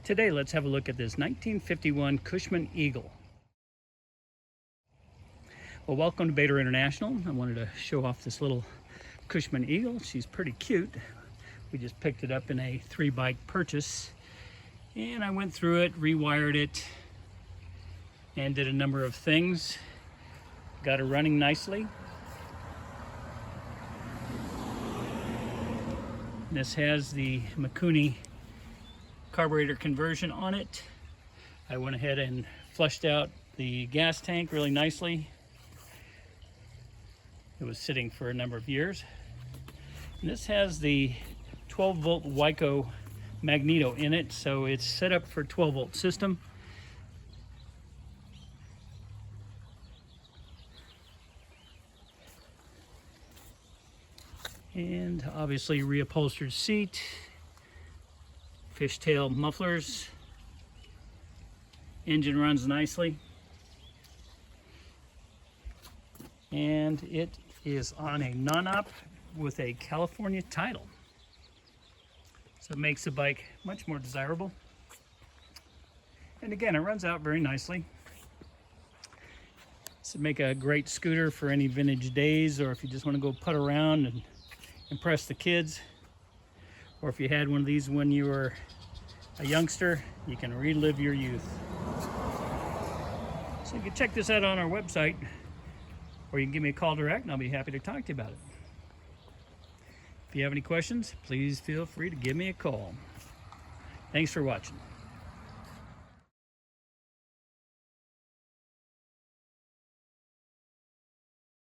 Today, let's have a look at this 1951 Cushman Eagle. Well, welcome to Bator International. I wanted to show off this little Cushman Eagle. She's pretty cute. We just picked it up in a 3-bike purchase, and I went through it, rewired it, and did a number of things. Got her running nicely. This has the Mikuni carburetor conversion on it. I went ahead and flushed out the gas tank really nicely. It was sitting for a number of years. And this has the 12-volt Wico magneto in it, so it's set up for 12-volt system. And obviously reupholstered seat, fishtail mufflers, engine runs nicely, and it is on a non-op with a California title, so it makes the bike much more desirable. And again, it runs out very nicely. This would make a great scooter for any vintage days, or if you just want to go putt around and impress the kids, or if you had one of these when you were a youngster, you can relive your youth. So you can check this out on our website, or you can give me a call direct and I'll be happy to talk to you about it. If you have any questions, please feel free to give me a call. Thanks for watching.